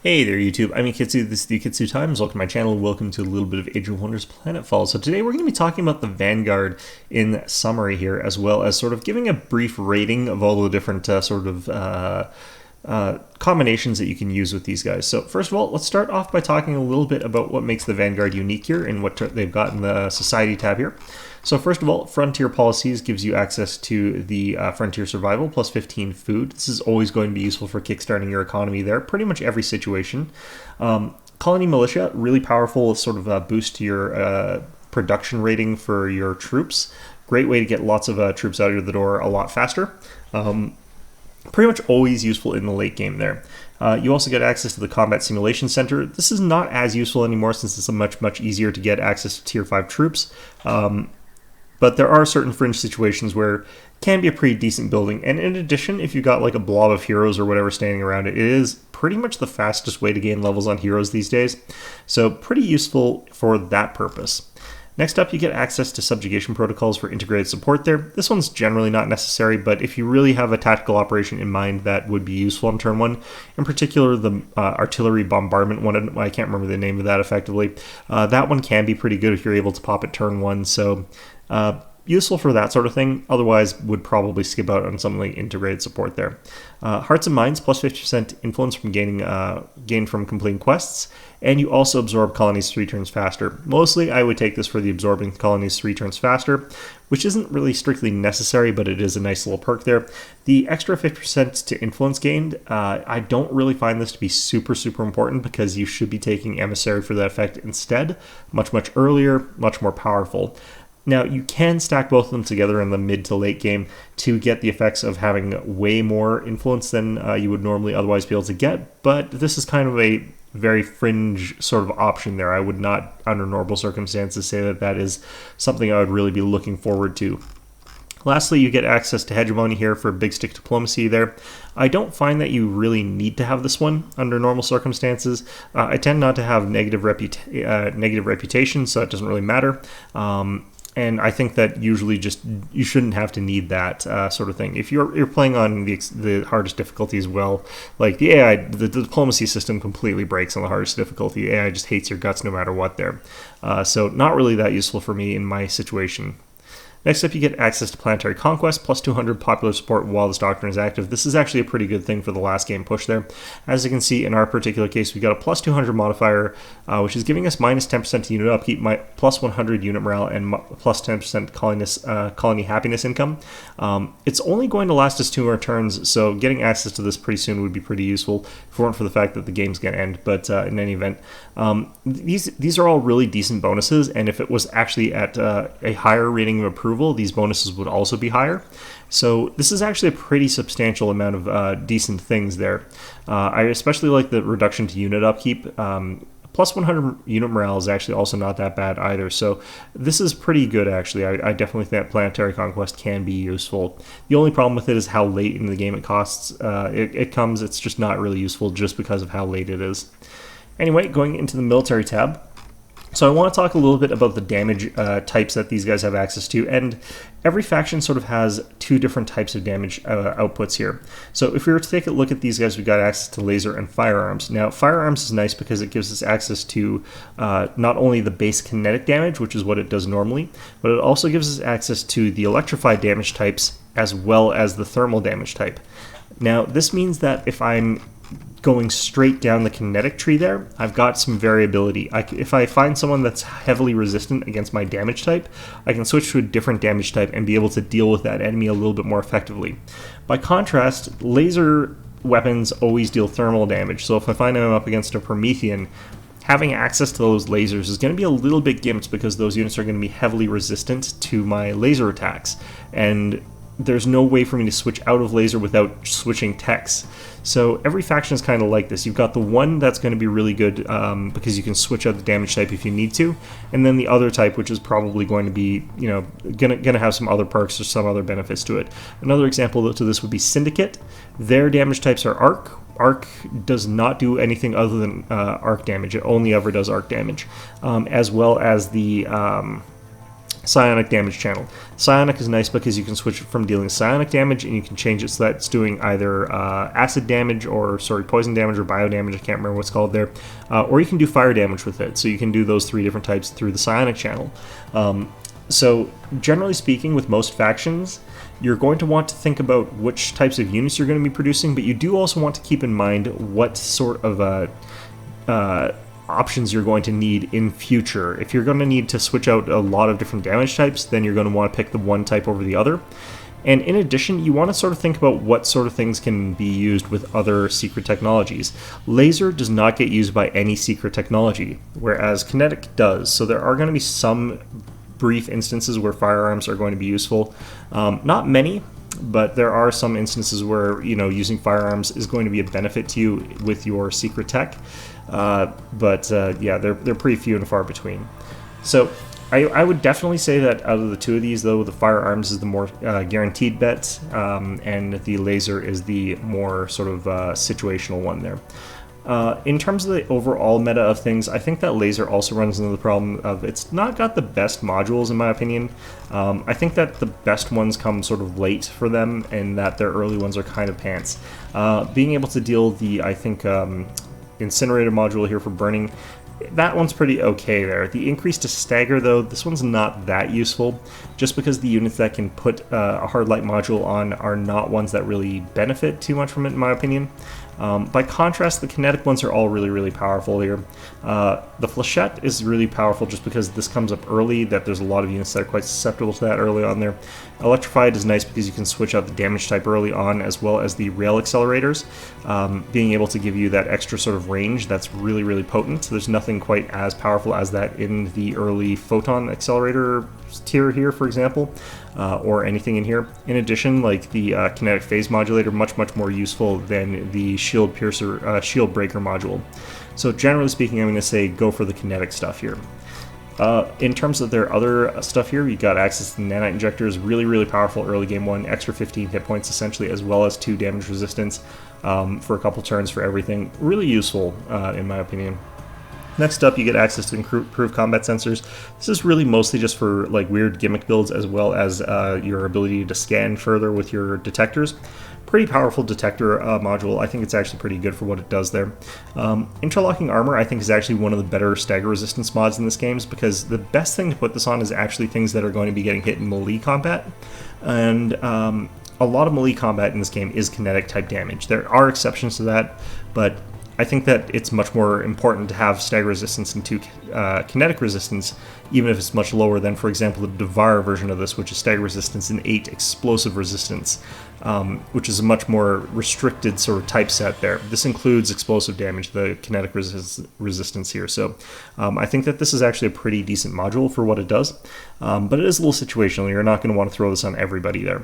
Hey there YouTube, I'm Ikitsu, this is the Ikitsu Times. Welcome to my channel and welcome to a little bit of Age of Wonders Planetfall. So today we're going to be talking about the Vanguard in summary here, as well as sort of giving a brief rating of all the different combinations that you can use with these guys. So first of all, let's start off by talking a little bit about what makes the Vanguard unique here and what they've got in the Society tab here. So first of all, Frontier Policies gives you access to the Frontier Survival plus 15 food. This is always going to be useful for kickstarting your economy there, pretty much every situation. Colony Militia, really powerful sort of boost to your production rating for your troops. Great way to get lots of troops out of the door a lot faster. Pretty much always useful in the late game there. You also get access to the Combat Simulation Center. This is not as useful anymore since it's much easier to get access to Tier 5 troops. But there are certain fringe situations where it can be a pretty decent building. And in addition, if you've got like a blob of heroes or whatever standing around it, it is pretty much the fastest way to gain levels on heroes these days. So pretty useful for that purpose. Next up, you get access to subjugation protocols for integrated support there. This one's generally not necessary, but if you really have a tactical operation in mind, that would be useful on turn one. In particular, the artillery bombardment one, I can't remember the name of that effectively. That one can be pretty good if you're able to pop it turn one, so useful for that sort of thing. Otherwise, would probably skip out on something like integrated support there. Hearts and Minds plus 50% influence from gained from completing quests, and you also absorb colonies 3 turns faster. Mostly, I would take this for the absorbing colonies 3 turns faster, which isn't really strictly necessary, but it is a nice little perk there. The extra 50% to influence gained, I don't really find this to be super important because you should be taking Emissary for that effect instead. Much earlier, much more powerful. Now, you can stack both of them together in the mid to late game to get the effects of having way more influence than you would normally otherwise be able to get, but this is kind of a very fringe sort of option there. I would not, under normal circumstances, say that that is something I would really be looking forward to. Lastly, you get access to Hegemony here for Big Stick Diplomacy there. I don't find that you really need to have this one under normal circumstances. I tend not to have negative reputation, so it doesn't really matter. And I think that usually just you shouldn't have to need that sort of thing. If you're playing on the hardest difficulty as well, like the AI, the diplomacy system completely breaks on the hardest difficulty. The AI just hates your guts no matter what there. So not really that useful for me in my situation. Next up, you get access to Planetary Conquest, plus 200 popular support while this doctrine is active. This is actually a pretty good thing for the last game push there. As you can see, in our particular case, we got a plus 200 modifier, which is giving us minus 10% to unit upkeep, plus 100 unit morale, and plus 10% colony happiness income. It's only going to last us 2 more turns, so getting access to this pretty soon would be pretty useful if it weren't for the fact that the game's going to end. But in any event, these are all really decent bonuses, and if it was actually at a higher rating of approval, these bonuses would also be higher. So this is actually a pretty substantial amount of decent things there. I especially like the reduction to unit upkeep. Plus 100 unit morale is actually also not that bad either. So this is pretty good actually. I definitely think that Planetary Conquest can be useful. The only problem with it is how late in the game it costs. It's just not really useful just because of how late it is. Anyway, going into the military tab. So I want to talk a little bit about the damage types that these guys have access to, and every faction sort of has 2 different types of damage outputs here. So if we were to take a look at these guys, we got access to laser and firearms. Now, firearms is nice because it gives us access to not only the base kinetic damage, which is what it does normally, but it also gives us access to the electrified damage types as well as the thermal damage type. Now, this means that if I'm going straight down the kinetic tree there, I've got some variability. If I find someone that's heavily resistant against my damage type, I can switch to a different damage type and be able to deal with that enemy a little bit more effectively. By contrast, laser weapons always deal thermal damage, so if I find I'm up against a Promethean, having access to those lasers is going to be a little bit gimped because those units are going to be heavily resistant to my laser attacks, and there's no way for me to switch out of laser without switching techs. So every faction is kind of like this. You've got the one that's going to be really good because you can switch out the damage type if you need to, and then the other type, which is probably going to be, going to have some other perks or some other benefits to it. Another example to this would be Syndicate. Their damage types are Arc. Arc does not do anything other than arc damage. It only ever does arc damage, as well as the Psionic damage channel. Psionic is nice because you can switch it from dealing psionic damage and you can change it so that it's doing either acid damage or, poison damage or bio damage, I can't remember what's called there. Or you can do fire damage with it, so you can do those 3 different types through the psionic channel. So generally speaking, with most factions, you're going to want to think about which types of units you're going to be producing, but you do also want to keep in mind what sort of options you're going to need in future. If you're going to need to switch out a lot of different damage types, then you're going to want to pick the one type over the other. And in addition, you want to sort of think about what sort of things can be used with other secret technologies. Laser does not get used by any secret technology, whereas kinetic does. So there are going to be some brief instances where firearms are going to be useful. Not many, but there are some instances where, using firearms is going to be a benefit to you with your secret tech. Yeah, they're pretty few and far between. So I would definitely say that out of the 2 of these, though, the firearms is the more guaranteed bet, and the laser is the more sort of situational one there. In terms of the overall meta of things, I think that laser also runs into the problem of it's not got the best modules, in my opinion. I think that the best ones come sort of late for them, and that their early ones are kind of pants. Being able to deal the, I think, incinerator module here for burning, that one's pretty okay there. The increase to stagger, though, this one's not that useful, just because the units that can put a hard light module on are not ones that really benefit too much from it, in my opinion. By contrast, the kinetic ones are all really, really powerful here. The flechette is really powerful just because this comes up early, that there's a lot of units that are quite susceptible to that early on there. Electrified is nice because you can switch out the damage type early on, as well as the rail accelerators, being able to give you that extra sort of range that's really, really potent. So there's nothing quite as powerful as that in the early photon accelerator tier here, for example, or anything in here. In addition, like the kinetic phase modulator, much more useful than the shield piercer, shield breaker module. So generally speaking, I'm going to say go for the kinetic stuff here. In terms of their other stuff here, you got access to the nanite injectors, really powerful early game one, extra 15 hit points essentially, as well as 2 damage resistance for a couple turns for everything. Really useful in my opinion. Next up, you get access to improved combat sensors. This is really mostly just for like weird gimmick builds, as well as your ability to scan further with your detectors. Pretty powerful detector module. I think it's actually pretty good for what it does there. Interlocking armor, I think, is actually one of the better stagger resistance mods in this game, because the best thing to put this on is actually things that are going to be getting hit in melee combat. And a lot of melee combat in this game is kinetic type damage. There are exceptions to that, but I think that it's much more important to have stagger resistance and 2 kinetic resistance, even if it's much lower than, for example, the Devar version of this, which is stagger resistance and 8 explosive resistance, which is a much more restricted sort of typeset there. This includes explosive damage, the kinetic resistance here. So I think that this is actually a pretty decent module for what it does, but it is a little situational. You're not going to want to throw this on everybody there.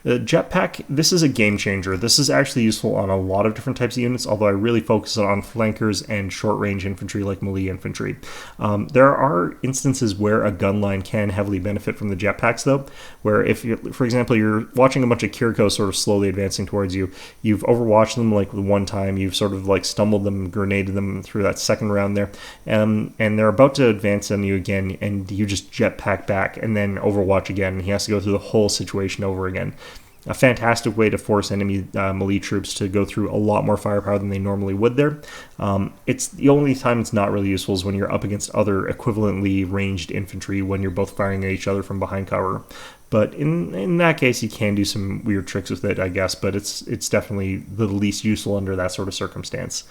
The jetpack, this is a game changer. This is actually useful on a lot of different types of units, although I really focus on flankers and short-range infantry like melee infantry. There are instances where a gun line can heavily benefit from the jetpacks, though, where if, for example, you're watching a bunch of Kiriko sort of slowly advancing towards you, you've overwatched them like one time, you've sort of like stumbled them, grenaded them through that second round there, and they're about to advance on you again, and you just jetpack back and then overwatch again, and he has to go through the whole situation over again. A fantastic way to force enemy melee troops to go through a lot more firepower than they normally would there. It's the only time it's not really useful is when you're up against other equivalently ranged infantry, when you're both firing at each other from behind cover. But in that case, you can do some weird tricks with it, I guess, but it's definitely the least useful under that sort of circumstance.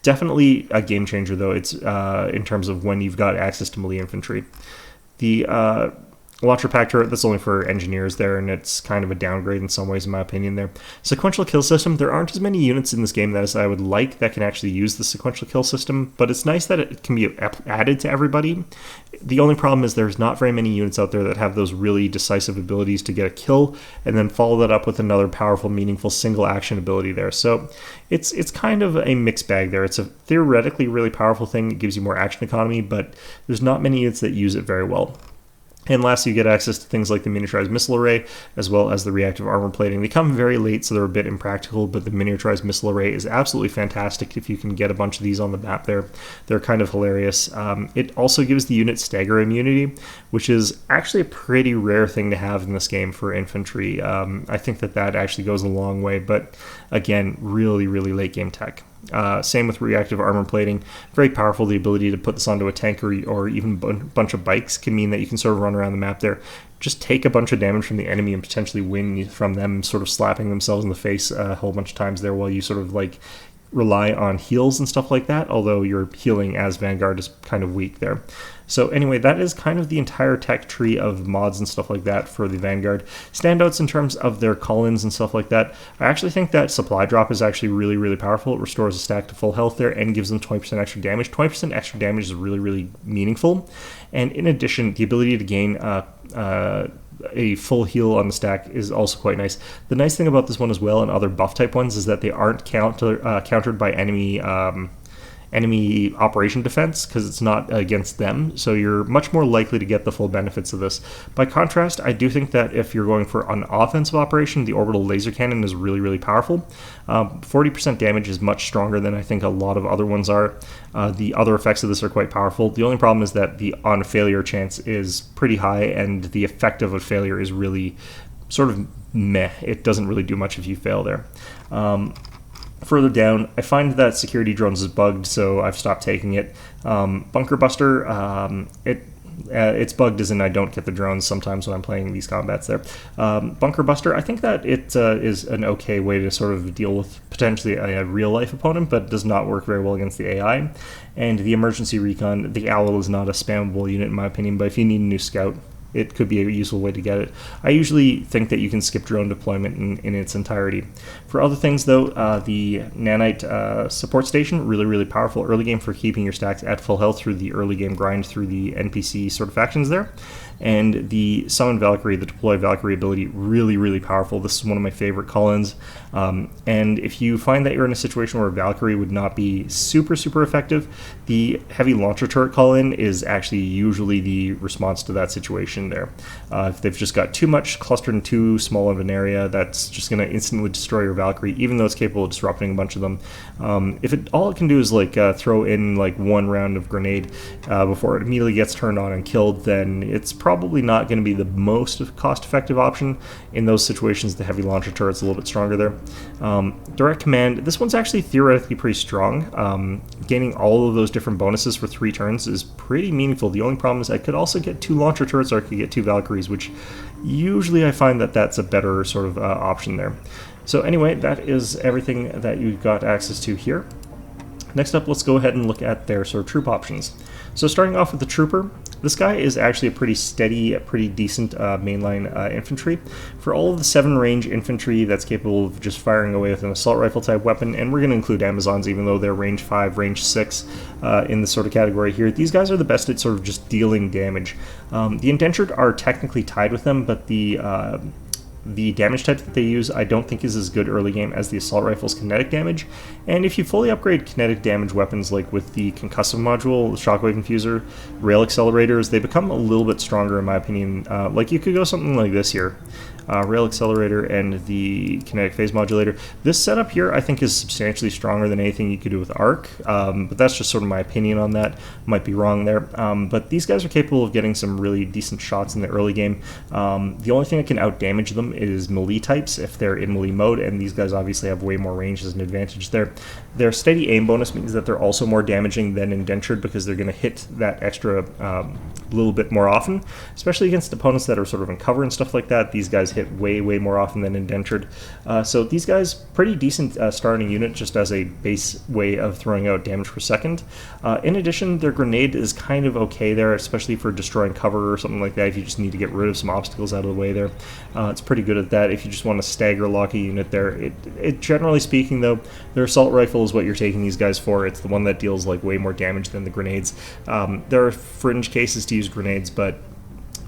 Definitely a game changer, though, it's in terms of when you've got access to melee infantry. The Launcher Pack turret, that's only for engineers there, and it's kind of a downgrade in some ways, in my opinion there. Sequential kill system, there aren't as many units in this game as I would like that can actually use the sequential kill system, but it's nice that it can be added to everybody. The only problem is there's not very many units out there that have those really decisive abilities to get a kill, and then follow that up with another powerful, meaningful single action ability there. So it's kind of a mixed bag there. It's a theoretically really powerful thing, it gives you more action economy, but there's not many units that use it very well. And lastly, you get access to things like the miniaturized missile array, as well as the reactive armor plating. They come very late, so they're a bit impractical, but the miniaturized missile array is absolutely fantastic if you can get a bunch of these on the map there. They're kind of hilarious. It also gives the unit stagger immunity, which is actually a pretty rare thing to have in this game for infantry. I think that actually goes a long way, but again, really, really late game tech. Same with reactive armor plating. Very powerful. The ability to put this onto a tank or even a bunch of bikes can mean that you can sort of run around the map there, just take a bunch of damage from the enemy and potentially win from them sort of slapping themselves in the face a whole bunch of times there, while you sort of like rely on heals and stuff like that, although your healing as Vanguard is kind of weak there. So anyway, that is kind of the entire tech tree of mods and stuff like that for the Vanguard. Standouts in terms of their call-ins and stuff like that, I actually think that supply drop is actually really, really powerful. It restores a stack to full health there and gives them 20% extra damage. 20% extra damage is really, really meaningful. And in addition, the ability to gain a full heal on the stack is also quite nice. The nice thing about this one as well, and other buff type ones, is that they aren't countered by enemy operation defense, because it's not against them, so you're much more likely to get the full benefits of this. By contrast, I do think that if you're going for an offensive operation, the orbital laser cannon is really, really powerful. 40% damage is much stronger than I think a lot of other ones are. The other effects of this are quite powerful. The only problem is that the on failure chance is pretty high, and the effect of a failure is really sort of meh. It doesn't really do much if you fail there. Further down, I find that security drones is bugged, so I've stopped taking it. Bunker Buster, it's bugged as in I don't get the drones sometimes when I'm playing these combats there. Bunker Buster, I think that it is an okay way to sort of deal with potentially a real-life opponent, but does not work very well against the AI. And the Emergency Recon, the Owl is not a spammable unit in my opinion, but if you need a new scout, it could be a useful way to get it. I usually think that you can skip drone deployment in its entirety. For other things though, the Nanite support station, really, really powerful early game for keeping your stacks at full health through the early game grind through the NPC sort of factions there. And the Summon Valkyrie, the Deploy Valkyrie ability, really, really powerful. This is one of my favorite call-ins. And if you find that you're in a situation where Valkyrie would not be super, super effective, the heavy launcher turret call-in is actually usually the response to that situation there. If they've just got too much clustered in too small of an area, that's just going to instantly destroy your Valkyrie, even though it's capable of disrupting a bunch of them. If all it can do is like throw in like one round of grenade before it immediately gets turned on and killed, then it's probably not going to be the most cost-effective option. In those situations, the heavy launcher turret's a little bit stronger there. Direct command, this one's actually theoretically pretty strong. Gaining all of those different bonuses for 3 turns is pretty meaningful. The only problem is I could also get 2 launcher turrets, or I could get 2 Valkyries, which usually I find that that's a better sort of option there. So anyway, that is everything that you've got access to here. Next up, let's go ahead and look at their sort of troop options. So starting off with the Trooper, this guy is actually a pretty steady, pretty decent mainline infantry. For all of the 7-range infantry that's capable of just firing away with an assault rifle type weapon, and we're going to include Amazons even though they're range 5, range 6 in this sort of category here, these guys are the best at sort of just dealing damage. The Indentured are technically tied with them, but the damage type that they use I don't think is as good early game as the assault rifle's kinetic damage, and if you fully upgrade kinetic damage weapons like with the concussive module, the shockwave infuser, rail accelerators, they become a little bit stronger in my opinion. Like you could go something like this here. Rail accelerator and the kinetic phase modulator. This setup here I think is substantially stronger than anything you could do with arc, but that's just sort of my opinion on that. Might be wrong there, but these guys are capable of getting some really decent shots in the early game. The only thing that can out damage them is melee types if they're in melee mode, and these guys obviously have way more range as an advantage there. Their steady aim bonus means that they're also more damaging than Indentured because they're going to hit that extra little bit more often, especially against opponents that are sort of in cover and stuff like that. These guys hit way more often than Indentured. So these guys, pretty decent starting unit just as a base way of throwing out damage per second. In addition, their grenade is kind of okay there, especially for destroying cover or something like that. If you just need to get rid of some obstacles out of the way there, it's pretty good at that. If you just want to stagger lock a unit there, it generally speaking though, their assault rifle is what you're taking these guys for. It's the one that deals like way more damage than the grenades. There are fringe cases to use grenades, but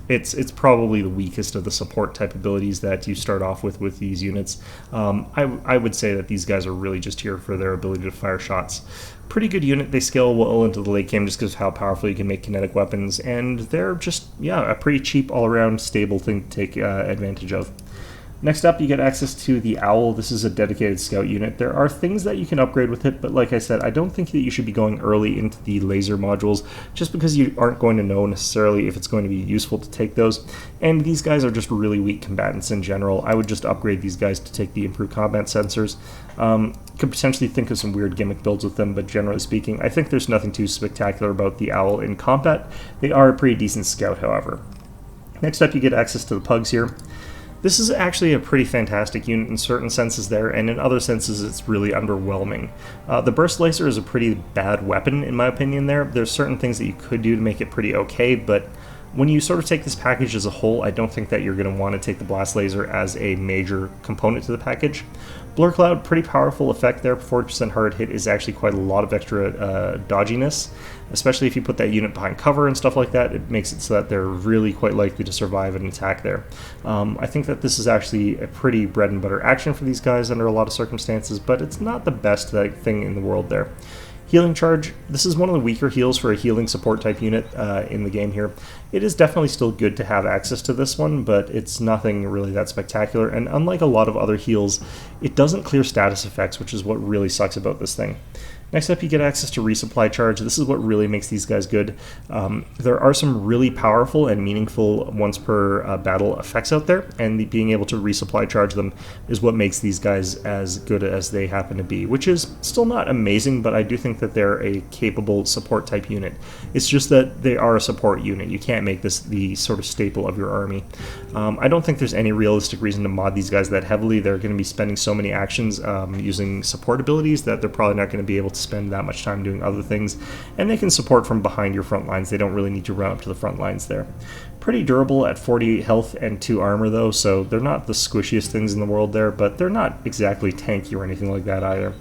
it's probably the weakest of the support type abilities that you start off with these units. I would say that these guys are really just here for their ability to fire shots. Pretty good unit. They scale well into the late game just because of how powerful you can make kinetic weapons, and they're just, yeah, a pretty cheap all-around stable thing to take advantage of. Next up, you get access to the Owl. This is a dedicated scout unit. There are things that you can upgrade with it, but like I said, I don't think that you should be going early into the laser modules just because you aren't going to know necessarily if it's going to be useful to take those. And these guys are just really weak combatants in general. I would just upgrade these guys to take the improved combat sensors. Could potentially think of some weird gimmick builds with them, but generally speaking, I think there's nothing too spectacular about the Owl in combat. They are a pretty decent scout, however. Next up, you get access to the Pugs here. This is actually a pretty fantastic unit in certain senses there, and in other senses it's really underwhelming. The Burst Laser is a pretty bad weapon in my opinion there. There's certain things that you could do to make it pretty okay, but when you sort of take this package as a whole, I don't think that you're going to want to take the Blast Laser as a major component to the package. Blur Cloud, pretty powerful effect there. 40% hard hit is actually quite a lot of extra dodginess, especially if you put that unit behind cover and stuff like that. It makes it so that they're really quite likely to survive an attack there. I think that this is actually a pretty bread and butter action for these guys under a lot of circumstances, but it's not the best thing in the world there. Healing Charge, this is one of the weaker heals for a healing support type unit in the game here. It is definitely still good to have access to this one, but it's nothing really that spectacular, and unlike a lot of other heals, it doesn't clear status effects, which is what really sucks about this thing. Next up, you get access to Resupply Charge. This is what really makes these guys good. There are some really powerful and meaningful once per battle effects out there, and being able to resupply charge them is what makes these guys as good as they happen to be, which is still not amazing, but I do think that they're a capable support type unit. It's just that they are a support unit. You can't make this the sort of staple of your army. I don't think there's any realistic reason to mod these guys that heavily. They're going to be spending so many actions using support abilities that they're probably not going to be able to spend that much time doing other things, and they can support from behind your front lines. They don't really need to run up to the front lines there. Pretty durable at 48 health and 2 armor though, so they're not the squishiest things in the world there, but they're not exactly tanky or anything like that either.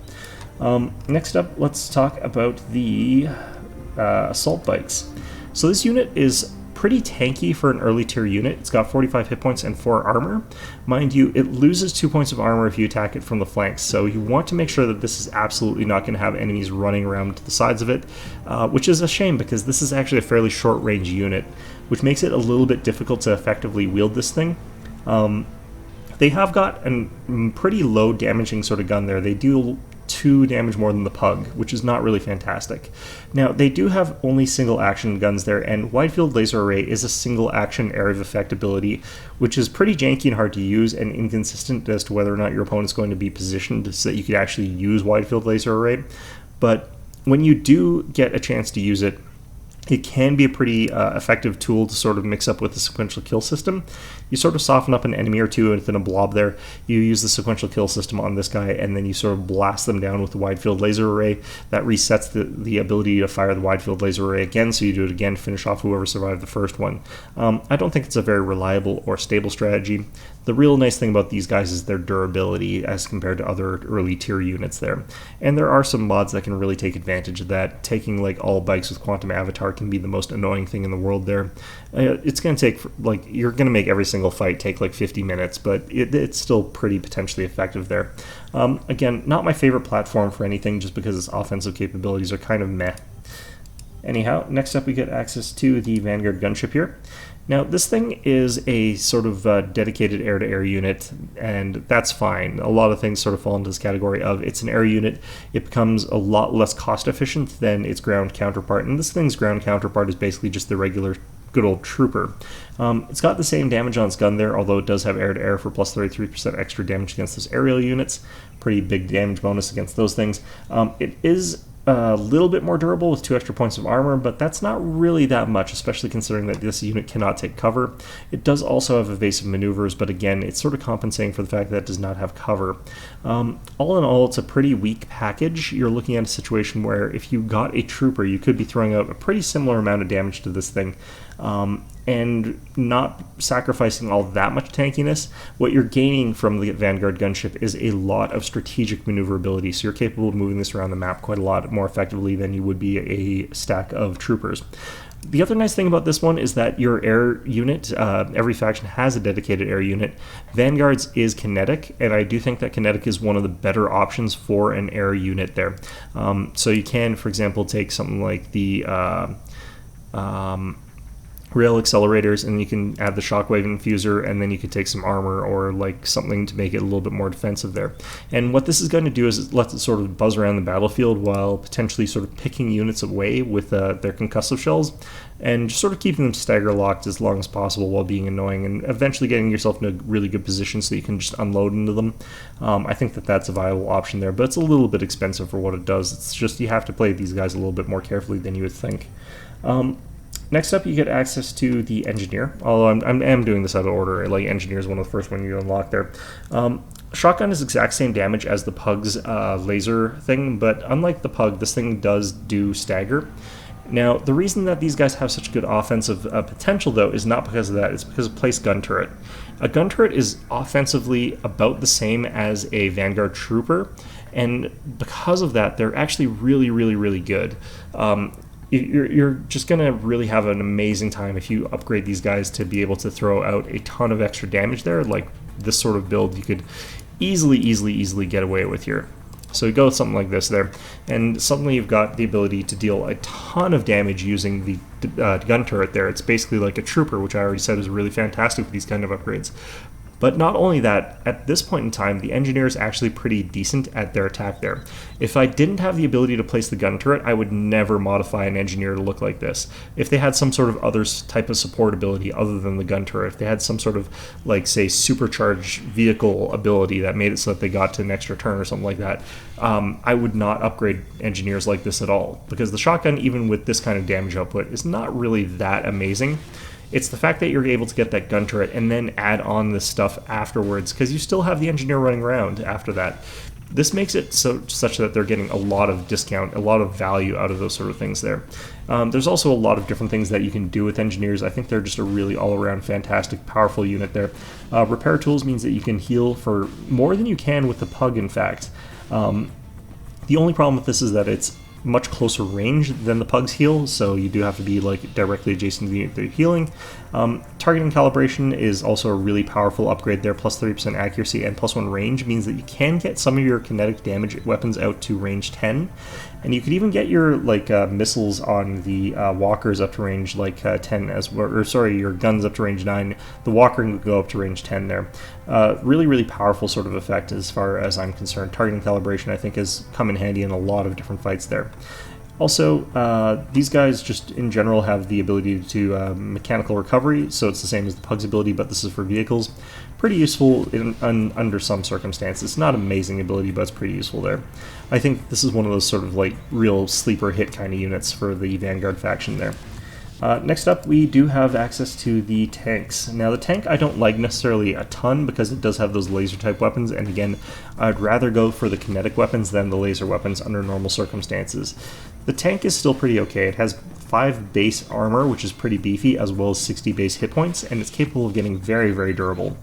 Next up, let's talk about the assault bikes. So this unit is pretty tanky for an early tier unit. It's got 45 hit points and 4 armor. Mind you, it loses 2 points of armor if you attack it from the flanks, so you want to make sure that this is absolutely not going to have enemies running around to the sides of it, which is a shame because this is actually a fairly short range unit, which makes it a little bit difficult to effectively wield this thing. They have got a pretty low damaging sort of gun there. They do 2 damage more than the Pug, which is not really fantastic. Now, they do have only single action guns there, and Wide Field Laser Array is a single action area of effect ability, which is pretty janky and hard to use and inconsistent as to whether or not your opponent's going to be positioned so that you could actually use Wide Field Laser Array. But when you do get a chance to use it, it can be a pretty effective tool to sort of mix up with the sequential kill system. You sort of soften up an enemy or two within a blob there, you use the sequential kill system on this guy, and then you sort of blast them down with the wide field laser array. That resets the ability to fire the wide field laser array again, so you do it again, finish off whoever survived the first one. I don't think it's a very reliable or stable strategy. The real nice thing about these guys is their durability as compared to other early tier units there. And there are some mods that can really take advantage of that. Taking like all bikes with Quantum Avatar can be the most annoying thing in the world there. It's going to take, like, you're going to make every single fight take like 50 minutes, but it's still pretty potentially effective there. Again, not my favorite platform for anything just because its offensive capabilities are kind of meh. Anyhow, next up we get access to the Vanguard gunship here. Now, this thing is a sort of dedicated air-to-air unit, and that's fine. A lot of things sort of fall into this category of it's an air unit. It becomes a lot less cost-efficient than its ground counterpart, and this thing's ground counterpart is basically just the regular good old trooper. It's got the same damage on its gun there, although it does have air-to-air for plus 33% extra damage against those aerial units. Pretty big damage bonus against those things. It is a little bit more durable with 2 extra points of armor, but that's not really that much, especially considering that this unit cannot take cover. It does also have evasive maneuvers, but again, it's sort of compensating for the fact that it does not have cover. All in all, it's a pretty weak package. You're looking at a situation where if you got a trooper, you could be throwing out a pretty similar amount of damage to this thing. and not sacrificing all that much tankiness, what you're gaining from the Vanguard gunship is a lot of strategic maneuverability. So you're capable of moving this around the map quite a lot more effectively than you would be a stack of troopers. The other nice thing about this one is that your air unit, every faction has a dedicated air unit. Vanguard's is kinetic, and I do think that kinetic is one of the better options for an air unit there. So you can, for example, take something like the rail accelerators, and you can add the shockwave infuser, and then you can take some armor or like something to make it a little bit more defensive there. And what this is going to do is it lets it sort of buzz around the battlefield while potentially sort of picking units away with their concussive shells, and just sort of keeping them stagger locked as long as possible while being annoying, and eventually getting yourself in a really good position so you can just unload into them. I think that that's a viable option there, but it's a little bit expensive for what it does. It's just you have to play these guys a little bit more carefully than you would think. Next up, you get access to the Engineer, although I am doing this out of order. Like, Engineer is one of the first ones you unlock there. Shotgun is exact same damage as the Pug's laser thing, but unlike the Pug, this thing does do stagger. Now, the reason that these guys have such good offensive potential, though, is not because of that. It's because of place gun turret. A gun turret is offensively about the same as a Vanguard trooper, and because of that, they're actually really, really, really good. You're just going to really have an amazing time if you upgrade these guys to be able to throw out a ton of extra damage there. Like this sort of build you could easily get away with here. So you go with something like this there, and suddenly you've got the ability to deal a ton of damage using the gun turret there. It's basically like a trooper, which I already said is really fantastic with these kind of upgrades. But not only that, at this point in time, the Engineer is actually pretty decent at their attack there. If I didn't have the ability to place the gun turret, I would never modify an Engineer to look like this. If they had some sort of other type of support ability other than the gun turret, if they had some sort of, like, say, supercharged vehicle ability that made it so that they got to an extra turn or something like that, I would not upgrade Engineers like this at all. Because the shotgun, even with this kind of damage output, is not really that amazing. It's the fact that you're able to get that gun turret and then add on this stuff afterwards, because you still have the Engineer running around after that. This makes it such that they're getting a lot of discount, a lot of value out of those sort of things there. There's also a lot of different things that you can do with Engineers. I think they're just a really all-around fantastic, powerful unit there. Repair tools means that you can heal for more than you can with the Pug, in fact. The only problem with this is that it's much closer range than the Pug's heal, so you do have to be like directly adjacent to the unit they're healing. Targeting calibration is also a really powerful upgrade there, plus 30% accuracy and plus 1 range means that you can get some of your kinetic damage weapons out to range 10, and you could even get your like missiles on the walkers up to range like 10 as well, or sorry, your guns up to range 9. The walker can go up to range 10 there. Really powerful sort of effect as far as I'm concerned. Targeting calibration, I think, has come in handy in a lot of different fights there. Also, these guys just in general have the ability to mechanical recovery, so it's the same as the Pug's ability, but this is for vehicles. Pretty useful under some circumstances. It's not amazing ability, but it's pretty useful there. I think this is one of those sort of like real sleeper hit kind of units for the Vanguard faction there. Next up, we do have access to the tanks. Now, the tank I don't like necessarily a ton because it does have those laser type weapons, and again, I'd rather go for the kinetic weapons than the laser weapons under normal circumstances. The tank is still pretty okay. It has 5 base armor, which is pretty beefy, as well as 60 base hit points, and it's capable of getting very durable.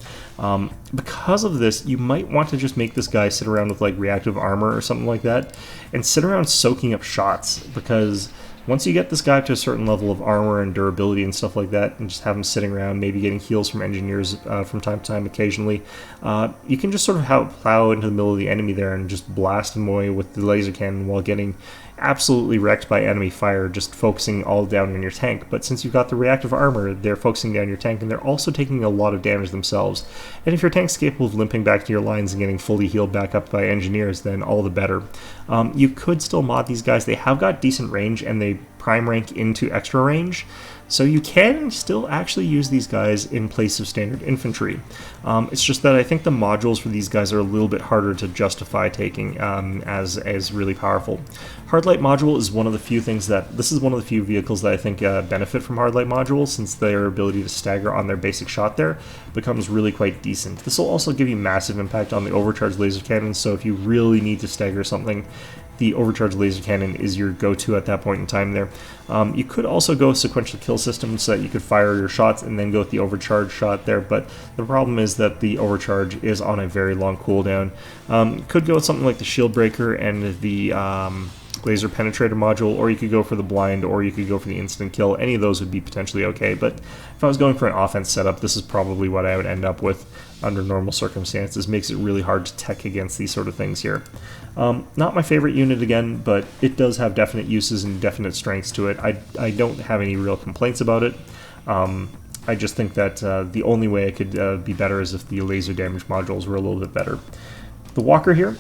Because of this, you might want to just make this guy sit around with like reactive armor or something like that, and sit around soaking up shots, because once you get this guy to a certain level of armor and durability and stuff like that, and just have him sitting around, maybe getting heals from Engineers from time to time occasionally, you can just sort of plow into the middle of the enemy there and just blast him away with the laser cannon while getting absolutely wrecked by enemy fire, just focusing all down on your tank. But since you've got the reactive armor, they're focusing down your tank, and they're also taking a lot of damage themselves. And if your tank's capable of limping back to your lines and getting fully healed back up by Engineers, then all the better. You could still mod these guys. They have got decent range, and they prime rank into extra range, so you can still actually use these guys in place of standard infantry. It's just that I think the modules for these guys are a little bit harder to justify taking as really powerful. Hardlight module is one of the few things that, this is one of the few vehicles that I think benefit from Hardlight module, since their ability to stagger on their basic shot there becomes really quite decent. This will also give you massive impact on the overcharged laser cannon, so if you really need to stagger something, the overcharged laser cannon is your go-to at that point in time there. You could also go sequential kill system so that you could fire your shots and then go with the overcharge shot there, but the problem is that the overcharge is on a very long cooldown. You could go with something like the shield breaker and the laser penetrator module, or you could go for the blind, or you could go for the instant kill. Any of those would be potentially okay, but if I was going for an offense setup, this is probably what I would end up with under normal circumstances. Makes it really hard to tech against these sort of things here. Not my favorite unit again, but it does have definite uses and definite strengths to it. I don't have any real complaints about it. I just think that the only way it could be better is if the laser damage modules were a little bit better. The walker here,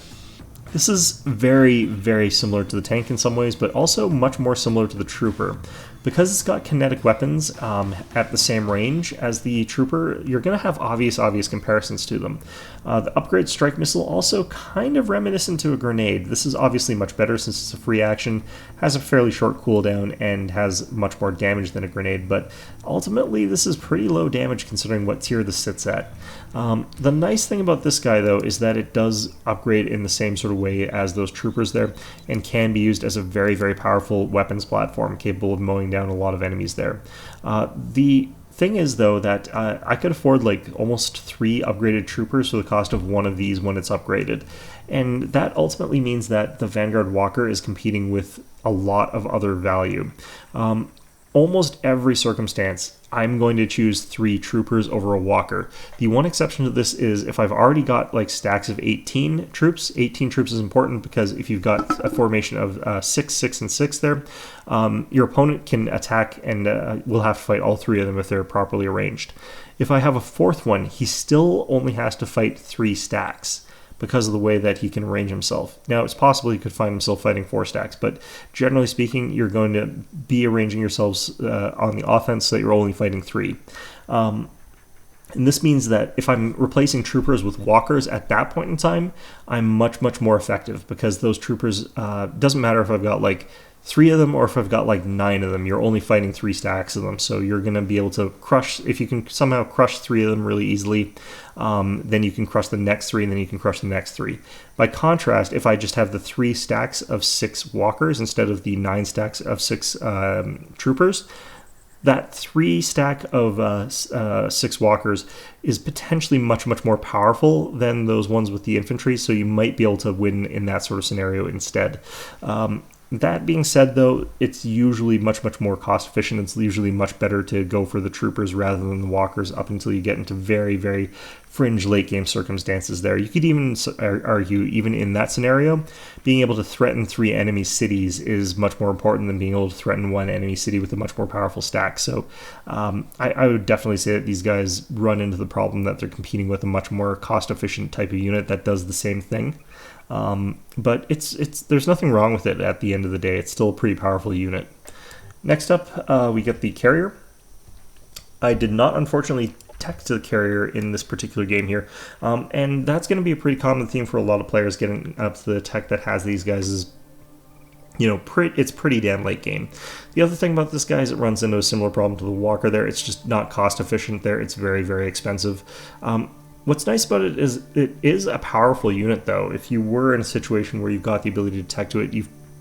this is very, very similar to the tank in some ways, but also much more similar to the trooper. Because it's got kinetic weapons at the same range as the trooper, you're going to have obvious comparisons to them. The upgrade strike missile also kind of reminiscent to a grenade. This is obviously much better since it's a free action, has a fairly short cooldown, and has much more damage than a grenade, but ultimately this is pretty low damage considering what tier this sits at. The nice thing about this guy though is that it does upgrade in the same sort of way as those troopers there, and can be used as a very, very powerful weapons platform capable of mowing down a lot of enemies there. The thing is though that I could afford like almost 3 upgraded troopers for the cost of one of these when it's upgraded, and that ultimately means that the Vanguard Walker is competing with a lot of other value. Almost every circumstance, I'm going to choose 3 troopers over a walker. The one exception to this is if I've already got like stacks of 18 troops. 18 troops is important because if you've got a formation of 6, 6, and 6 there, your opponent can attack and will have to fight all 3 of them if they're properly arranged. If I have a 4th one, he still only has to fight 3 stacks, because of the way that he can arrange himself. Now, it's possible he could find himself fighting 4 stacks, but generally speaking, you're going to be arranging yourselves on the offense so that you're only fighting 3. And this means that if I'm replacing troopers with walkers at that point in time, I'm much, much more effective, because those troopers, doesn't matter if I've got like 3 of them or if I've got like 9 of them, you're only fighting 3 stacks of them. So you're going to be able to crush, if you can somehow crush 3 of them really easily, then you can crush the next 3, and then you can crush the next 3. By contrast, if I just have the 3 stacks of 6 walkers instead of the 9 stacks of 6 troopers, that 3 stack of 6 walkers is potentially much, much more powerful than those ones with the infantry, so you might be able to win in that sort of scenario instead. That being said, though, it's usually much, much more cost efficient. It's usually much better to go for the troopers rather than the walkers up until you get into very, very fringe late game circumstances there. You could even argue, even in that scenario, being able to threaten 3 enemy cities is much more important than being able to threaten 1 enemy city with a much more powerful stack. So I would definitely say that these guys run into the problem that they're competing with a much more cost efficient type of unit that does the same thing. But there's nothing wrong with it at the end of the day. It's still a pretty powerful unit. Next up, we get the carrier. I did not, unfortunately, tech to the carrier in this particular game here, and that's going to be a pretty common theme for a lot of players getting up to the tech that has these guys is, you know, it's pretty damn late game. The other thing about this guy is it runs into a similar problem to the walker there. It's just not cost efficient there. It's very, very expensive. What's nice about it is a powerful unit, though. If you were in a situation where you've got the ability to tech to it,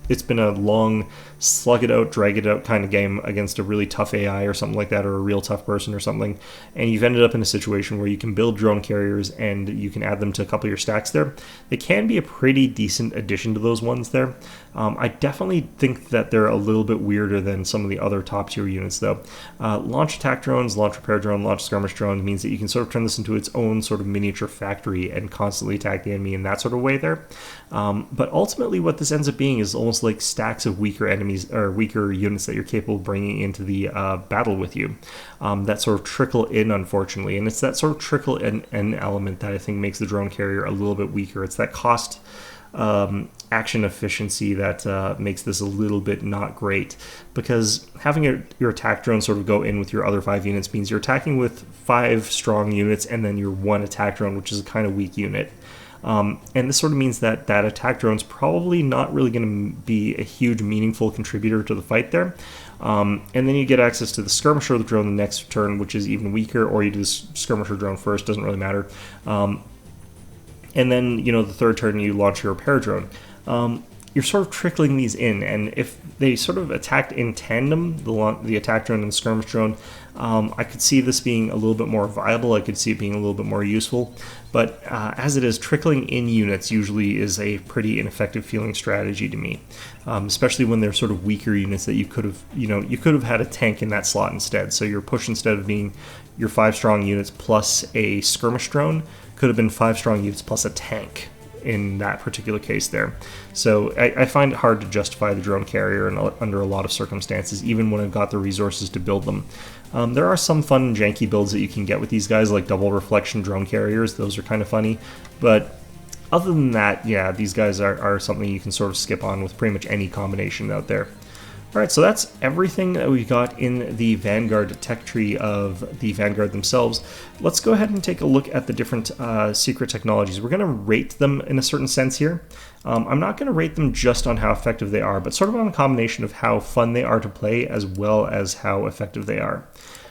it's been a long slug it out, drag it out kind of game against a really tough AI or something like that, or a real tough person or something, and you've ended up in a situation where you can build drone carriers and you can add them to a couple of your stacks there. They can be a pretty decent addition to those ones there. I definitely think that they're a little bit weirder than some of the other top tier units though. Launch attack drones, launch repair drone, launch skirmish drone means that you can sort of turn this into its own sort of miniature factory and constantly attack the enemy in that sort of way there. But ultimately what this ends up being is almost like stacks of weaker enemies or weaker units that you're capable of bringing into the battle with you. That sort of trickle in, unfortunately, and it's that sort of trickle in element that I think makes the drone carrier a little bit weaker. It's that cost action efficiency that makes this a little bit not great, because having your attack drone sort of go in with your other 5 units means you're attacking with 5 strong units and then your 1 attack drone, which is a kind of weak unit. And this sort of means that that attack drone's probably not really going to be a huge meaningful contributor to the fight there. And then you get access to the skirmisher drone the next turn, which is even weaker, or you do the skirmisher drone first, doesn't really matter. And then, you know, the third turn you launch your repair drone. you're sort of trickling these in, and if they sort of attacked in tandem, the attack drone and the skirmish drone, I could see this being a little bit more viable. I could see it being a little bit more useful, but as it is, trickling in units usually is a pretty ineffective feeling strategy to me, especially when they're sort of weaker units that you could have had a tank in that slot instead. So your push, instead of being your 5 strong units plus a skirmish drone, could have been 5 strong units plus a tank in that particular case there. So I find it hard to justify the drone carrier under a lot of circumstances, even when I've got the resources to build them. There are some fun janky builds that you can get with these guys, like double reflection drone carriers. Those are kind of funny, but other than that, yeah, these guys are something you can sort of skip on with pretty much any combination out there. Alright, so that's everything that we got in the Vanguard tech tree of the Vanguard themselves. Let's go ahead and take a look at the different secret technologies. We're going to rate them in a certain sense here. I'm not going to rate them just on how effective they are, but sort of on a combination of how fun they are to play as well as how effective they are.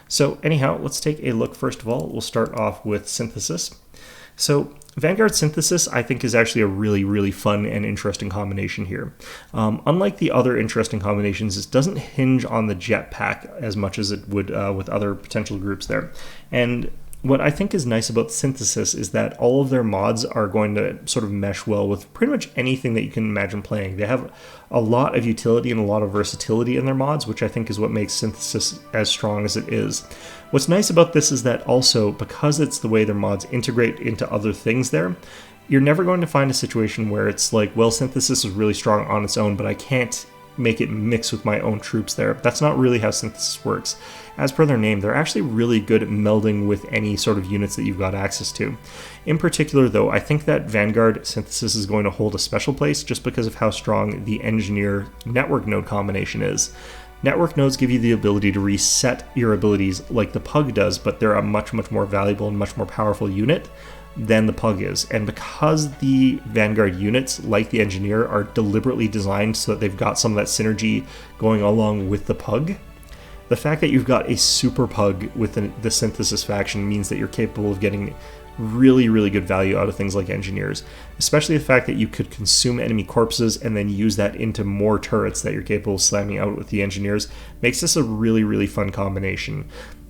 So anyhow, let's take a look. First of all, we'll start off with synthesis. So Vanguard Synthesis, I think, is actually a really, really fun and interesting combination here. Unlike the other interesting combinations, it doesn't hinge on the jetpack as much as it would with other potential groups there. And what I think is nice about Synthesis is that all of their mods are going to sort of mesh well with pretty much anything that you can imagine playing. They have a lot of utility and a lot of versatility in their mods, which I think is what makes Synthesis as strong as it is. What's nice about this is that also, because it's the way their mods integrate into other things there, you're never going to find a situation where it's like, well, Synthesis is really strong on its own, but I can't make it mix with my own troops there. That's not really how Synthesis works. As per their name, they're actually really good at melding with any sort of units that you've got access to. In particular, though, I think that Vanguard Synthesis is going to hold a special place just because of how strong the Engineer network node combination is. Network nodes give you the ability to reset your abilities like the Pug does, but they're a much, much more valuable and much more powerful unit than the Pug is. And because the Vanguard units, like the Engineer, are deliberately designed so that they've got some of that synergy going along with the Pug, the fact that you've got a super Pug within the Synthesis faction means that you're capable of getting really, really good value out of things like Engineers, especially the fact that you could consume enemy corpses and then use that into more turrets that you're capable of slamming out with the Engineers makes this a really, really fun combination.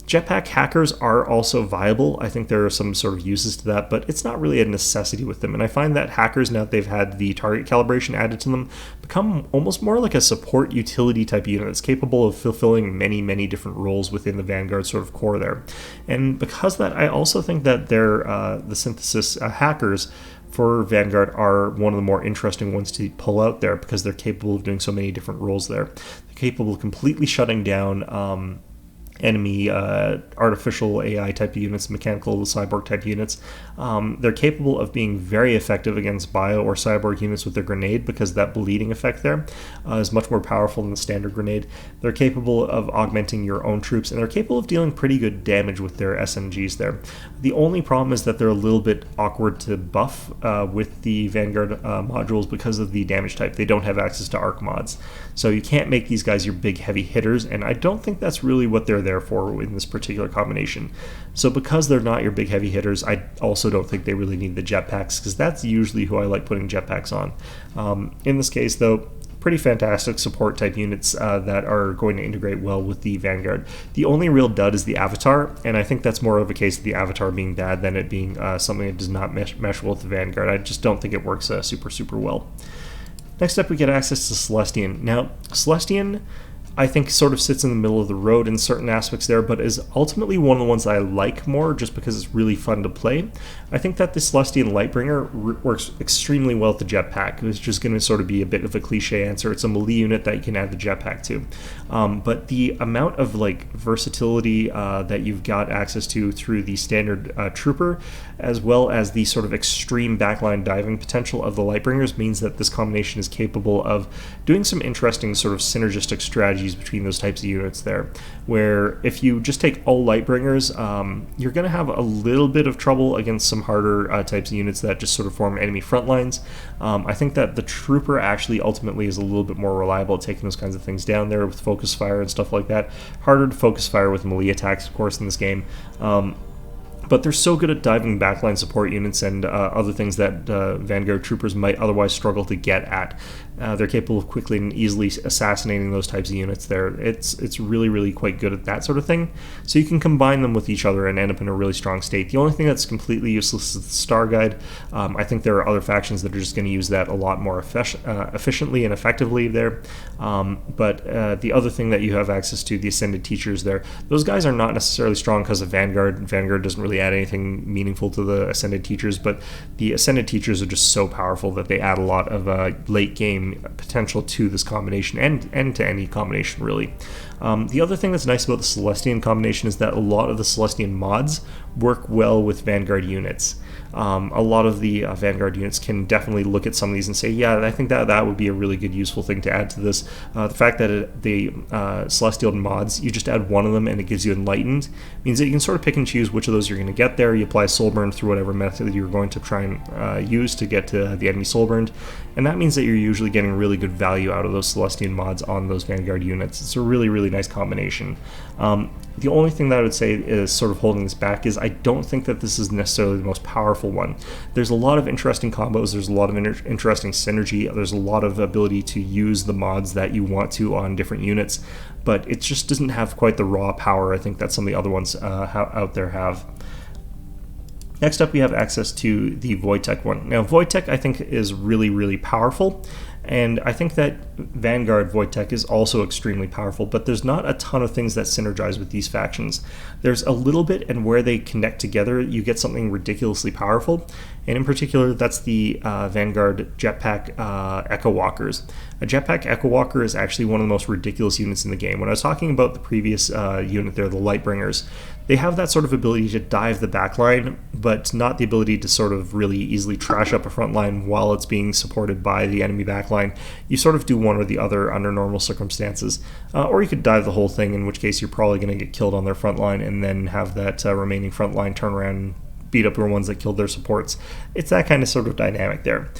Jetpack hackers are also viable. I think there are some sort of uses to that, but it's not really a necessity with them. And I find that hackers, now that they've had the target calibration added to them, become almost more like a support utility type unit that's capable of fulfilling many, many different roles within the Vanguard sort of core there. And because of that, I also think that the Synthesis hackers for Vanguard are one of the more interesting ones to pull out there because they're capable of doing so many different roles there. They're capable of completely shutting down enemy artificial AI type of units, mechanical cyborg type units. They're capable of being very effective against bio or cyborg units with their grenade because that bleeding effect there is much more powerful than the standard grenade. They're capable of augmenting your own troops, and they're capable of dealing pretty good damage with their SMGs there. The only problem is that they're a little bit awkward to buff with the Vanguard modules because of the damage type. They don't have access to arc mods. So you can't make these guys your big heavy hitters, and I don't think that's really what they're there for in this particular combination. So because they're not your big heavy hitters, I also don't think they really need the jetpacks, because that's usually who I like putting jetpacks on. In this case, though, pretty fantastic support type units that are going to integrate well with the Vanguard. The only real dud is the Avatar, and I think that's more of a case of the Avatar being bad than it being something that does not mesh well with the Vanguard. I just don't think it works super well. Next up, we get access to Celestian. Now, Celestian, I think, sort of sits in the middle of the road in certain aspects there, but is ultimately one of the ones that I like more just because it's really fun to play. I think that the Celestian Lightbringer works extremely well with the jetpack. It's just going to sort of be a bit of a cliche answer. It's a melee unit that you can add the jetpack to. But the amount of versatility that you've got access to through the standard trooper, as well as the sort of extreme backline diving potential of the Lightbringers, means that this combination is capable of doing some interesting sort of synergistic strategies between those types of units there, where if you just take all Lightbringers, you're going to have a little bit of trouble against some harder types of units that just sort of form enemy front lines. I think that the Trooper actually ultimately is a little bit more reliable at taking those kinds of things down there with focus fire and stuff like that. Harder to focus fire with melee attacks, of course, in this game. But they're so good at diving backline support units and other things that Vanguard troopers might otherwise struggle to get at. They're capable of quickly and easily assassinating those types of units there. It's really quite good at that sort of thing. So you can combine them with each other and end up in a really strong state. The only thing that's completely useless is the Star Guide. I think there are other factions that are just going to use that a lot more efficiently and effectively there. But the other thing that you have access to, the Ascended Teachers there, those guys are not necessarily strong because of Vanguard. Vanguard doesn't really add anything meaningful to the Ascended Teachers, but the Ascended Teachers are just so powerful that they add a lot of late game potential to this combination and to any combination really. The other thing that's nice about the Celestian combination is that a lot of the Celestian mods work well with Vanguard units. A lot of the Vanguard units can definitely look at some of these and say, yeah, I think that would be a really good useful thing to add to this. The fact that the Celestial mods, you just add one of them and it gives you Enlightened, means that you can sort of pick and choose which of those you're going to get there. You apply Soulburn through whatever method you're going to try and use to get to the enemy Soulburned, and that means that you're usually getting really good value out of those Celestian mods on those Vanguard units. It's a really nice combination. The only thing that I would say is sort of holding this back is I don't think that this is necessarily the most powerful one. There's a lot of interesting combos, there's a lot of interesting synergy, there's a lot of ability to use the mods that you want to on different units, but it just doesn't have quite the raw power I think that some of the other ones out there have. Next up, we have access to the Void Tech one. Now, Void Tech I think is really powerful, and I think that Vanguard Void Tech is also extremely powerful, but there's not a ton of things that synergize with these factions. There's a little bit, and where they connect together, you get something ridiculously powerful, and in particular, that's the Vanguard Jetpack Echo Walkers. A Jetpack Echo Walker is actually one of the most ridiculous units in the game. When I was talking about the previous unit there, the Lightbringers, they have that sort of ability to dive the backline, but not the ability to sort of really easily trash up a front line while it's being supported by the enemy backline. You sort of do one or the other under normal circumstances, or you could dive the whole thing, in which case you're probably going to get killed on their front line and then have that remaining front line turn around and beat up the ones that killed their supports. It's that kind of sort of dynamic there.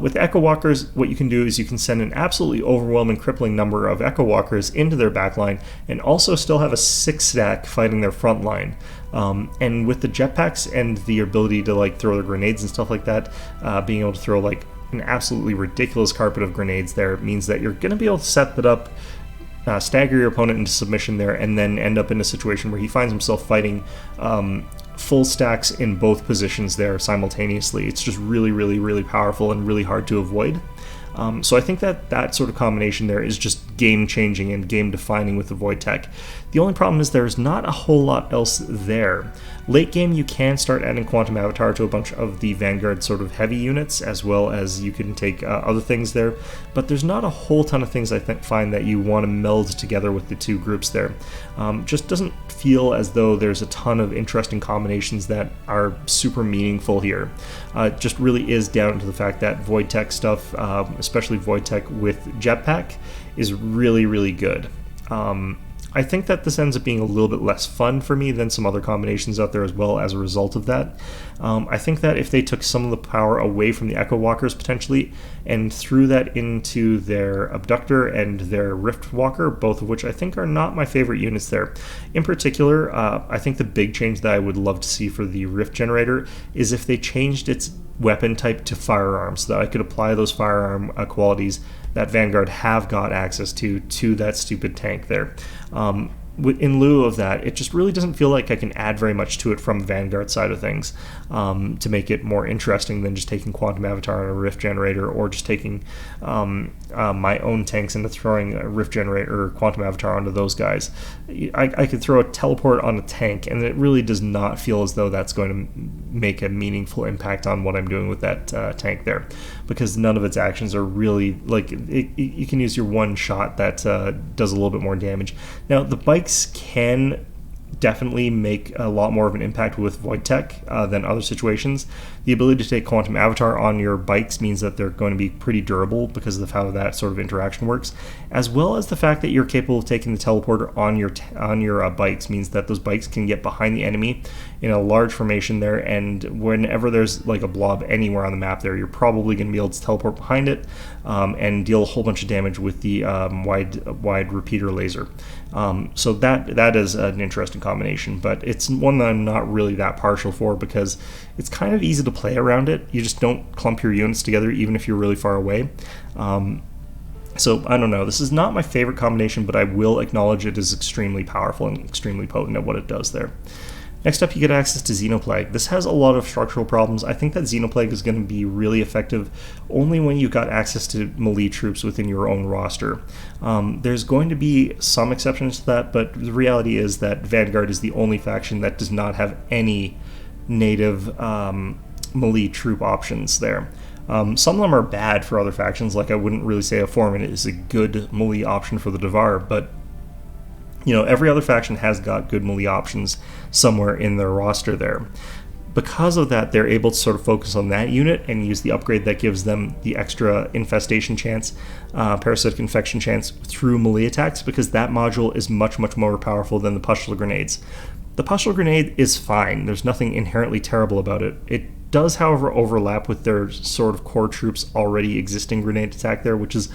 With Echo Walkers, what you can do is you can send an absolutely overwhelming, crippling number of Echo Walkers into their backline and also still have a 6-stack fighting their front line. And with the jetpacks and the ability to like throw the grenades and stuff like that, being able to throw like an absolutely ridiculous carpet of grenades there means that you're going to be able to set that up, stagger your opponent into submission there, and then end up in a situation where he finds himself fighting full stacks in both positions there simultaneously. It's just really powerful and really hard to avoid. So I think that sort of combination there is just game-changing and game-defining with the Void Tech. The only problem is there's not a whole lot else there. Late game, you can start adding Quantum Avatar to a bunch of the Vanguard sort of heavy units, as well as you can take other things there, but there's not a whole ton of things I find that you want to meld together with the two groups there. Just doesn't feel as though there's a ton of interesting combinations that are super meaningful here. It just really is down to the fact that Void Tech stuff, especially Void Tech with Jetpack, is really good. I think that this ends up being a little bit less fun for me than some other combinations out there as well as a result of that. I think that if they took some of the power away from the Echo Walkers potentially and threw that into their Abductor and their Rift Walker, both of which I think are not my favorite units there. In particular, I think the big change that I would love to see for the Rift Generator is if they changed its weapon type to firearms, so that I could apply those firearm qualities that Vanguard have got access to that stupid tank there. In lieu of that, it just really doesn't feel like I can add very much to it from the Vanguard side of things to make it more interesting than just taking Quantum Avatar and a Rift Generator, or just taking my own tanks and throwing a Rift Generator or Quantum Avatar onto those guys. I could throw a teleport on a tank, and it really does not feel as though that's going to make a meaningful impact on what I'm doing with that tank there, because none of its actions are really, like, you can use your one shot that does a little bit more damage. Now, the bikes can definitely make a lot more of an impact with Void Tech than other situations. The ability to take Quantum Avatar on your bikes means that they're going to be pretty durable because of how that sort of interaction works, as well as the fact that you're capable of taking the teleporter on your bikes means that those bikes can get behind the enemy in a large formation there, and whenever there's like a blob anywhere on the map there, you're probably going to be able to teleport behind it and deal a whole bunch of damage with the wide repeater laser. So that is an interesting combination, but it's one that I'm not really that partial for because it's kind of easy to play around it. You just don't clump your units together even if you're really far away. So I don't know, this is not my favorite combination, but I will acknowledge it is extremely powerful and extremely potent at what it does there. Next up, you get access to Xenoplague. This has a lot of structural problems. I think that Xenoplague is going to be really effective only when you've got access to melee troops within your own roster. There's going to be some exceptions to that, but the reality is that Vanguard is the only faction that does not have any native melee troop options there. Some of them are bad for other factions, like I wouldn't really say a Foreman is a good melee option for the Devar, but every other faction has got good melee options somewhere in their roster there. Because of that, they're able to sort of focus on that unit and use the upgrade that gives them the extra infestation chance, parasitic infection chance through melee attacks, because that module is much, much more powerful than the pustule grenades. The pustule grenade is fine. There's nothing inherently terrible about it. It does, however, overlap with their sort of core troops' already existing grenade attack there, which is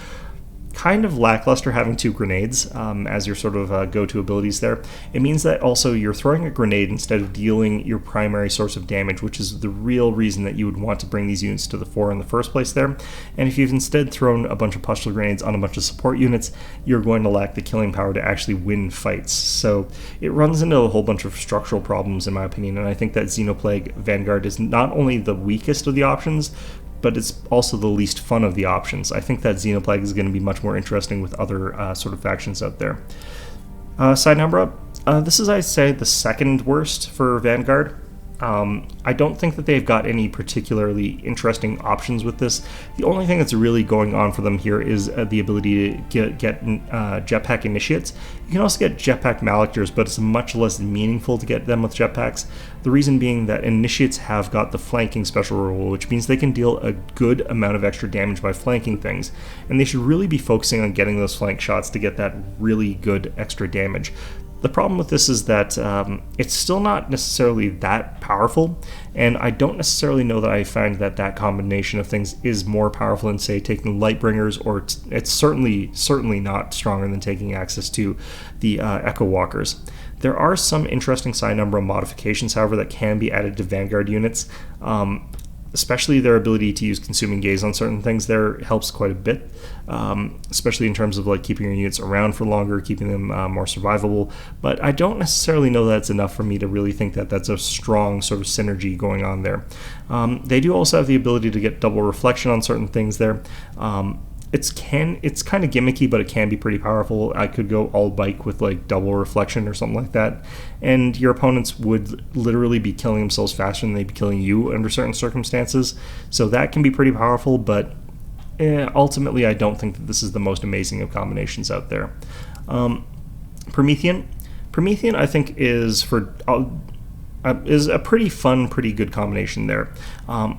kind of lackluster having 2 grenades as your sort of go-to abilities there. It means that also you're throwing a grenade instead of dealing your primary source of damage, which is the real reason that you would want to bring these units to the fore in the first place there. And if you've instead thrown a bunch of pustule grenades on a bunch of support units, you're going to lack the killing power to actually win fights. So it runs into a whole bunch of structural problems, in my opinion, and I think that Xenoplague Vanguard is not only the weakest of the options, but it's also the least fun of the options. I think that Xenoplague is going to be much more interesting with other sort of factions out there. Side number up, this is, I'd say, the second worst for Vanguard. I don't think that they've got any particularly interesting options with this. The only thing that's really going on for them here is the ability to get jetpack initiates. You can also get jetpack Malictors, but it's much less meaningful to get them with jetpacks. The reason being that initiates have got the flanking special rule, which means they can deal a good amount of extra damage by flanking things, and they should really be focusing on getting those flank shots to get that really good extra damage. The problem with this is that it's still not necessarily that powerful, and I don't necessarily know that I find that that combination of things is more powerful than, say, taking Lightbringers, or it's certainly not stronger than taking access to the Echo Walkers. There are some interesting side number of modifications, however, that can be added to Vanguard units. Especially their ability to use Consuming Gaze on certain things there helps quite a bit, especially in terms of like keeping your units around for longer, keeping them more survivable. But I don't necessarily know that's enough for me to really think that that's a strong sort of synergy going on there. They do also have the ability to get double reflection on certain things there. It's kind of gimmicky, but it can be pretty powerful. I could go all bike with like double reflection or something like that, and your opponents would literally be killing themselves faster than they'd be killing you under certain circumstances. So that can be pretty powerful, but ultimately I don't think that this is the most amazing of combinations out there. Promethean, I think is a pretty fun, pretty good combination there.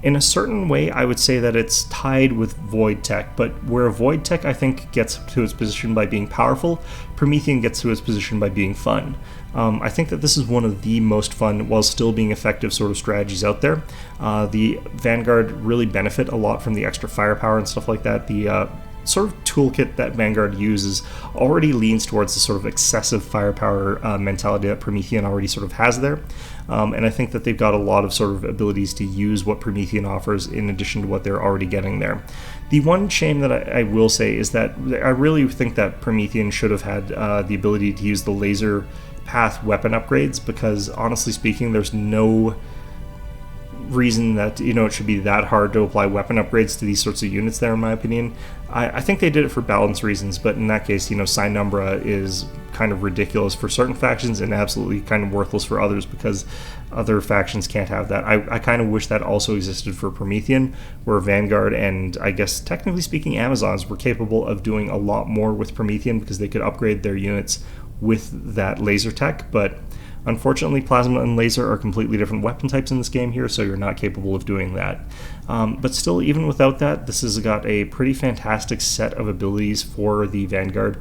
In a certain way, I would say that it's tied with Void Tech, but where Void Tech, I think, gets to its position by being powerful, Promethean gets to its position by being fun. I think that this is one of the most fun, while still being effective, sort of strategies out there. The Vanguard really benefit a lot from the extra firepower and stuff like that. The sort of toolkit that Vanguard uses already leans towards the sort of excessive firepower mentality that Promethean already sort of has there. And I think that they've got a lot of sort of abilities to use what Promethean offers in addition to what they're already getting there. The one shame that I will say is that I really think that Promethean should have had the ability to use the laser path weapon upgrades, because honestly speaking, there's no reason that it should be that hard to apply weapon upgrades to these sorts of units there, in my opinion. I think they did it for balance reasons, but in that case, Synumbra is kind of ridiculous for certain factions and absolutely kind of worthless for others, because other factions can't have that. I kind of wish that also existed for Promethean, where Vanguard and, I guess technically speaking, Amazons were capable of doing a lot more with Promethean, because they could upgrade their units with that laser tech, but unfortunately, Plasma and Laser are completely different weapon types in this game here, so you're not capable of doing that. But still, even without that, this has got a pretty fantastic set of abilities for the Vanguard.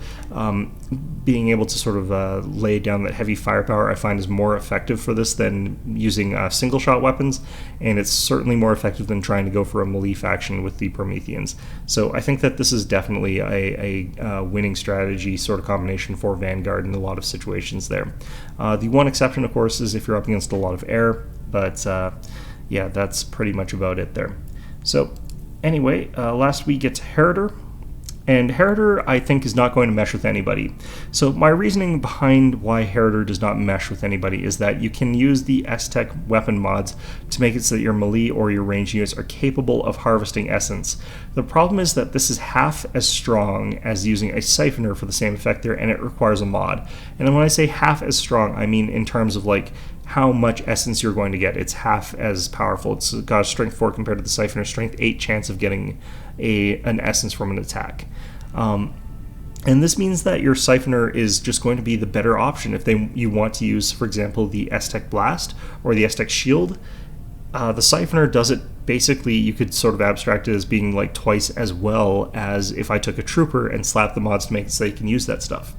Being able to sort of lay down that heavy firepower, I find, is more effective for this than using single-shot weapons, and it's certainly more effective than trying to go for a melee faction with the Prometheans. So I think that this is definitely a winning strategy sort of combination for Vanguard in a lot of situations there. The one exception, of course, is if you're up against a lot of air, but yeah, that's pretty much about it there. So anyway, last we get to Heriter. And Heritor, I think, is not going to mesh with anybody. So my reasoning behind why Heritor does not mesh with anybody is that you can use the S-Tech weapon mods to make it so that your melee or your ranged units are capable of harvesting essence. The problem is that this is half as strong as using a Siphoner for the same effect there, and it requires a mod. And then when I say half as strong, I mean in terms of like how much essence you're going to get. It's half as powerful. It's got a strength 4 compared to the Siphoner strength 8 chance of getting an essence from an attack. And this means that your Siphoner is just going to be the better option if you want to use, for example, the S-Tech Blast or the S-Tech Shield. The Siphoner does it basically, you could sort of abstract it as being like twice as well as if I took a Trooper and slapped the mods to make it so they can use that stuff.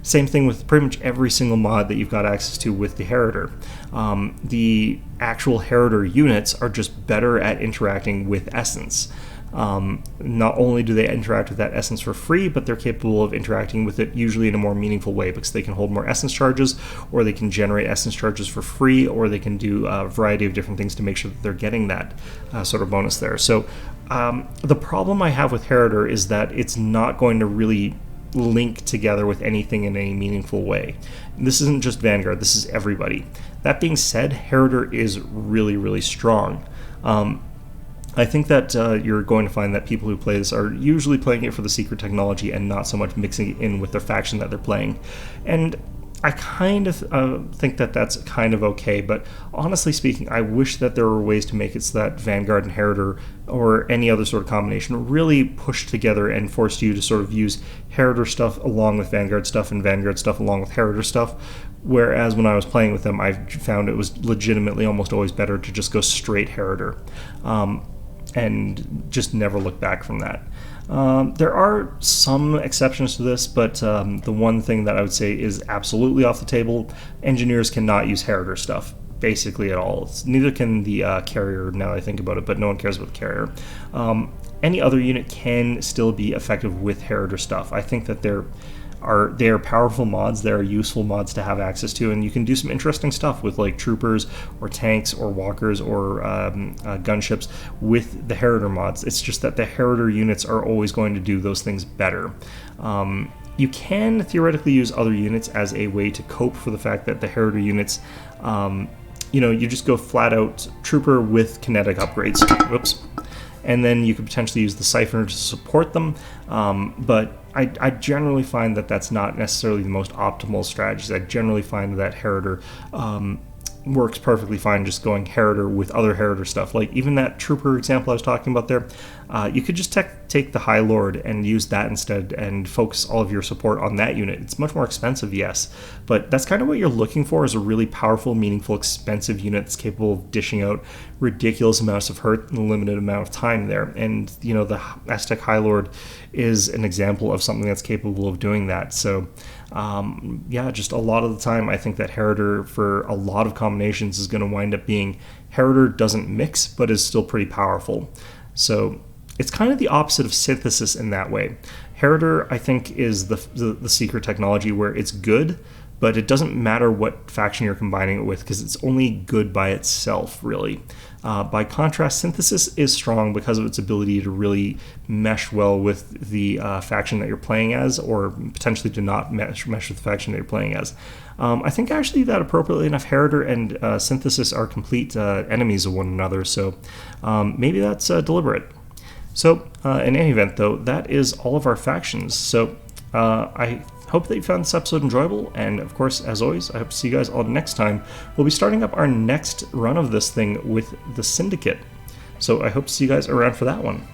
Same thing with pretty much every single mod that you've got access to with the Heritor. The actual Heritor units are just better at interacting with essence. Not only do they interact with that essence for free, but they're capable of interacting with it usually in a more meaningful way because they can hold more essence charges, or they can generate essence charges for free, or they can do a variety of different things to make sure that they're getting that sort of bonus there. So the problem I have with Heritor is that it's not going to really link together with anything in any meaningful way. This isn't just Vanguard, this is everybody. That being said, Heritor is really, really strong. I think that you're going to find that people who play this are usually playing it for the secret technology and not so much mixing it in with their faction that they're playing. And I kind of think that that's kind of okay, but honestly speaking, I wish that there were ways to make it so that Vanguard and Heritor or any other sort of combination really pushed together and forced you to sort of use Heritor stuff along with Vanguard stuff and Vanguard stuff along with Heritor stuff. Whereas when I was playing with them, I found it was legitimately almost always better to just go straight Heritor and just never look back from that. There are some exceptions to this, but the one thing that I would say is absolutely off the table: engineers cannot use Heritor stuff, basically at all. Neither can the carrier, now that I think about it, but no one cares about the carrier. Any other unit can still be effective with Heritor stuff. I think that they are powerful mods, they are useful mods to have access to, and you can do some interesting stuff with like troopers or tanks or walkers or gunships with the Heritor mods. It's just that the Heritor units are always going to do those things better. You can theoretically use other units as a way to cope for the fact that the Heritor units, you just go flat out trooper with kinetic upgrades. Whoops. And then you could potentially use the Siphoner to support them, but I generally find that that's not necessarily the most optimal strategy. I generally find that Heritor works perfectly fine just going Heritor with other Heritor stuff. Like even that Trooper example I was talking about there, you could just take the High Lord and use that instead and focus all of your support on that unit. It's much more expensive, yes, but that's kind of what you're looking for, is a really powerful, meaningful, expensive unit that's capable of dishing out ridiculous amounts of hurt in a limited amount of time there. And, the S-Tech High Lord is an example of something that's capable of doing that. So, just a lot of the time I think that Heritor for a lot of combinations is going to wind up being Heritor doesn't mix, but is still pretty powerful. So it's kind of the opposite of synthesis in that way. Heritor, I think, is the secret technology where it's good, but it doesn't matter what faction you're combining it with because it's only good by itself, really. By contrast, synthesis is strong because of its ability to really mesh well with the faction that you're playing as, or potentially to not mesh with the faction that you're playing as. I think actually that appropriately enough, Heritor and synthesis are complete enemies of one another, so maybe that's deliberate. So in any event, though, that is all of our factions. So I hope that you found this episode enjoyable, and of course, as always, I hope to see you guys all next time. We'll be starting up our next run of this thing with the Syndicate, so I hope to see you guys around for that one.